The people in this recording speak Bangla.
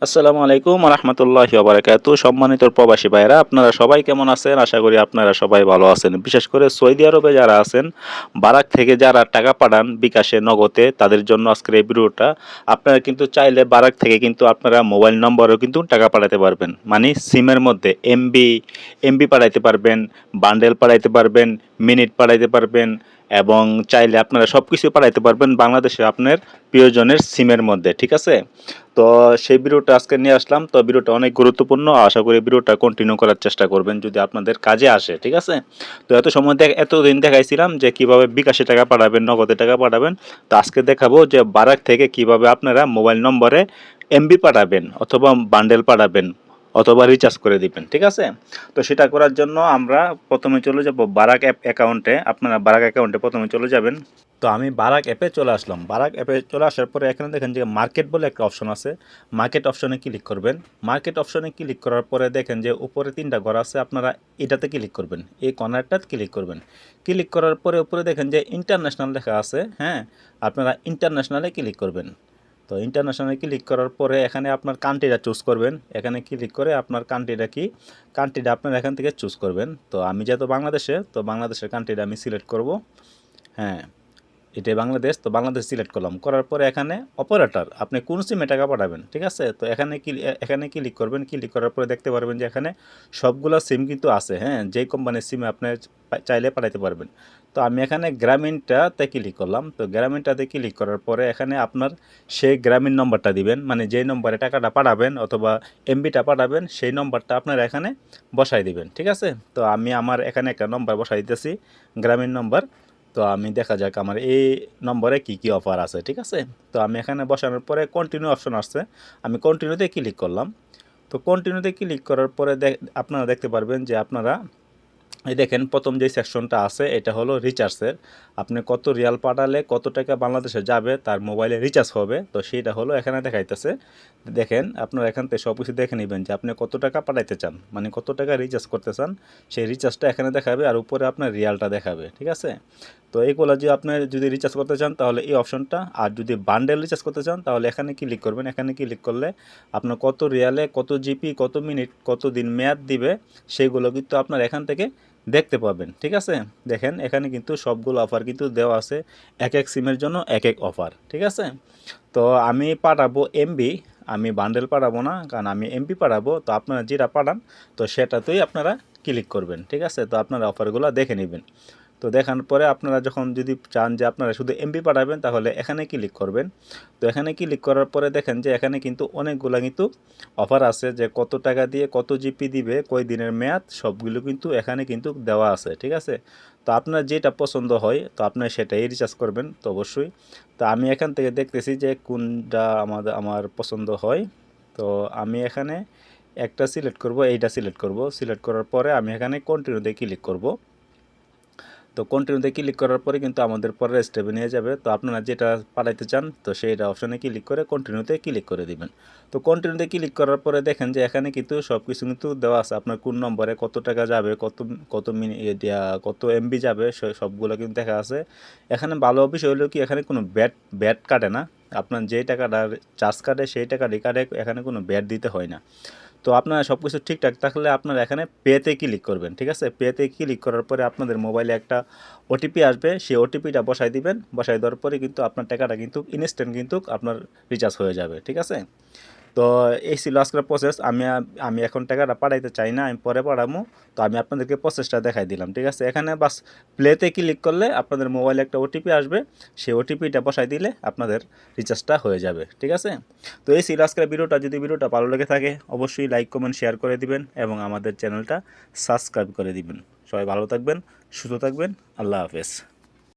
আসসালামু আলাইকুম রাহমাতুল্লাহি ওয়া বারাকাতুহু। সম্মানিত প্রবাসী ভাইরা, আপনারা সবাই কেমন আছেন? আশা করি আপনারা সবাই ভালো আছেন। বিশেষ করে সৌদি আরবে যারা আছেন, বারাক থেকে যারা টাকা পাঠান বিকাশে, নগদে, তাদের জন্য আজকের এই ভিডিওটা। আপনারা কিন্তু চাইলে বারাক থেকে কিন্তু আপনারা মোবাইল নম্বরেও কিন্তু টাকা পাঠাতে পারবেন। মানে সিমের মধ্যে এমবি পাঠাইতে পারবেন, বান্ডেল পাঠাইতে পারবেন, মিনিট পাঠাইতে পারবেন এবং চাইলে আপনারা সবকিছু পাঠাইতে পারবেন বাংলাদেশে আপনার প্রিয়জনের সিমের মধ্যে। ঠিক আছে? তো সেই ভিডিওটা আজকে নিয়ে আসলাম। তো ভিডিওটা অনেক গুরুত্বপূর্ণ। আশা করি ভিডিওটা কন্টিনিউ করার চেষ্টা করবেন যদি আপনাদের কাজে আসে। ঠিক আছে? তো এতদিন দেখাইছিলাম যে কিভাবে বিকাশে টাকা পাঠাবেন, নগদে টাকা পাঠাবেন। তো আজকে দেখাবো যে বারাক থেকে কিভাবে আপনারা মোবাইল নম্বরে এমবি পাঠাবেন অথবা বান্ডেল পাঠাবেন অথবা রিচার্জ করে দিবেন। ঠিক আছে? তো সেটা করার জন্য আমরা প্রথমে চলে যাব বারাক অ্যাকাউন্টে। আপনারা বারাক অ্যাকাউন্টে প্রথমে চলে যাবেন। তো আমি বারাক অ্যাপে চলে আসলাম। বারাক অ্যাপে চলে আসার পরে এখানে দেখেন যে মার্কেট বলে একটা অপশন আছে। মার্কেট অপশনে ক্লিক করবেন। মার্কেট অপশনে ক্লিক করার পরে দেখেন যে উপরে ৩টা ঘর আছে, আপনারা এটাতে ক্লিক করবেন। এই কর্নারটাতে ক্লিক করবেন। ক্লিক করার পরে উপরে দেখেন যে ইন্টারন্যাশনাল লেখা আছে, হ্যাঁ? আপনারা ইন্টারন্যাশনালে ক্লিক করবেন। তো ইন্টারন্যাশনালে ক্লিক করার পরে এখানে আপনার কান্ট্রিটা চুজ করবেন। এখানে ক্লিক করে আপনার কান্ট্রিটা কি, কান্ট্রিটা আপনারা এখান থেকে চুজ করবেন। তো আমি যেহেতু বাংলাদেশে, তো বাংলাদেশের কান্ট্রিটা আমি সিলেক্ট করব। হ্যাঁ, এটাই বাংলাদেশ। তো বাংলাদেশ সিলেক্ট করলাম। করার পরে এখানে অপারেটর, আপনি কোন সিমে টাকা পাঠাবেন। ঠিক আছে? তো এখানে ক্লিক করবেন। ক্লিক করার পরে দেখতে পারবেন যে এখানে সবগুলো সিম কিন্তু আছে, হ্যাঁ? যেই কোম্পানির সিমে আপনি চাইলে পাঠাতে পারবেন। তো আমি এখানে গ্রামীণটাতে ক্লিক করলাম। তো গ্রামীণটাতে ক্লিক করার পরে এখানে আপনার সেই গ্রামীণ নম্বরটা দিবেন, মানে যেই নম্বরে টাকাটা পাঠাবেন অথবা এমবিটা পাঠাবেন সেই নম্বরটা আপনারা এখানে বসাই দিবেন। ঠিক আছে? তো আমি আমার এখানে একটা নম্বর বসাই দিতেছি, গ্রামীণ নম্বর। তো আমি দেখা যাক আমার এই নম্বরে কি কি অফার আছে। ঠিক আছে? তো আমি এখানে বসানোর পরে কন্টিনিউ অপশন আসছে, আমি কন্টিনিউতে ক্লিক করলাম। তো কন্টিনিউতে ক্লিক করার পরে আপনারা দেখতে পারবেন যে আপনারা এই দেখেন প্রথম যে সেকশনটা আছে এটা হলো রিচার্জের। আপনি কত রিয়াল পাঠালে কত টাকা বাংলাদেশে যাবে তার মোবাইলে রিচার্জ হবে, তো সেইটা হলো এখানে দেখাইতেছে। দেখেন আপনারা এখান থেকে সব কিছু দেখে নেবেন যে আপনি কত টাকা পাঠাইতে চান, মানে কত টাকা রিচার্জ করতে চান, সেই রিচার্জটা এখানে দেখাবে আর উপরে আপনার রিয়ালটা দেখাবে। ঠিক আছে? তো এইগুলো যে আপনি যদি রিচার্জ করতে চান তাহলে এই অপশনটা, আর যদি বান্ডেল রিচার্জ করতে চান তাহলে এখানে ক্লিক করবেন। এখানে ক্লিক করলে আপনার কত রিয়ালে কত জিবি, কত মিনিট, কত দিন মেয়াদ দিবে সেইগুলো কিন্তু আপনার এখান থেকে দেখতে পাবেন। ঠিক আছে? দেখেন এখানে কিন্তু সবগুলো অফার কিন্তু দেওয়া আছে, এক এক সিমের জন্য এক এক অফার। ঠিক আছে? তো আমি পাঠাবো এমবি, আমি বান্ডেল পাঠাবো না, কারণ আমি এমবি পাঠাবো। তো আপনারা যেটা পাঠান তো সেটাতেই আপনারা ক্লিক করবেন। ঠিক আছে? তো আপনারা অফারগুলো দেখে নেবেন। তো দেখানোর পরে আপনারা যখন যদি চান যে আপনারা শুধু এমবি পাঠাবেন তাহলে এখানে ক্লিক করবেন। তো এখানে ক্লিক করার পরে দেখেন যে এখানে কিন্তু অনেকগুলো কিন্তু অফার আছে, যে কত টাকা দিয়ে কত জিপি দিবে, কয় দিনের মেয়াদ, সবগুলো কিন্তু এখানে কিন্তু দেওয়া আছে। ঠিক আছে? তো আপনার যেটা পছন্দ হয় তো আপনার সেটাই রিচার্জ করবেন তো অবশ্যই। তো আমি এখান থেকে দেখতেছি যে কোনটা আমার পছন্দ হয়। তো আমি এখানে একটা সিলেক্ট করব, এইটা সিলেক্ট করব। সিলেক্ট করার পরে আমি এখানে কন্টিনিউতে ক্লিক করব। তো কন্টিনিউতে ক্লিক করার পরে কিন্তু আমাদের পরের স্টেপে নিয়ে যাবে। তো আপনারা যেটা পাঠাইতে চান তো সেইটা অপশনে ক্লিক করে কন্টিনিউতে ক্লিক করে দিবেন। তো কন্টিনিউতে ক্লিক করার পরে দেখেন যে এখানে কিন্তু সব কিছু কিন্তু দেওয়া আছে, আপনার কোন নম্বরে কত টাকা যাবে, কত কত মিনিট কত এমবি যাবে, সবগুলো কিন্তু দেখা আছে এখানে। ভালো বিষয় হলো কি, এখানে কোনো ব্যাট কাটে না। আপনার যেই টাকাটা চার্জ কাটে সেই টাকাটি কাটে, এখানে কোনো ব্যাট দিতে হয় না। তো আপনার সব কিছু ঠিকঠাক থাকলে আপনারা এখানে পেতে ক্লিক করবেন। ঠিক আছে? পেতে ক্লিক করার পরে আপনাদের মোবাইলে একটা ওটিপি আসবে, সেই ওটিপিটা বসাই দিবেন। বসাই দেওয়ার পরে কিন্তু আপনার টাকাটা কিন্তু ইনস্ট্যান্ট কিন্তু আপনার রিচার্জ হয়ে যাবে। ঠিক আছে? তো এই ছিল আজকের প্রসেস। আমি এখন টাকাটা পাঠাইতে চাই না, আমি পরে পাঠাবো। তো আমি আপনাদেরকে প্রসেসটা দেখাই দিলাম। ঠিক আছে? এখানে বাস প্লেতে ক্লিক করলে আপনাদের মোবাইলে একটা ওটিপি আসবে, সেই ওটিপিটা বসাই দিলে আপনাদের রিচার্জটা হয়ে যাবে। ঠিক আছে? তো এই ছিল আজকের ভিডিওটা। যদি ভিডিওটা ভালো লেগে থাকে অবশ্যই লাইক, কমেন্ট, শেয়ার করে দিবেন এবং আমাদের চ্যানেলটা সাবস্ক্রাইব করে দিবেন। সবাই ভালো থাকবেন, সুস্থ থাকবেন। আল্লাহ হাফেজ।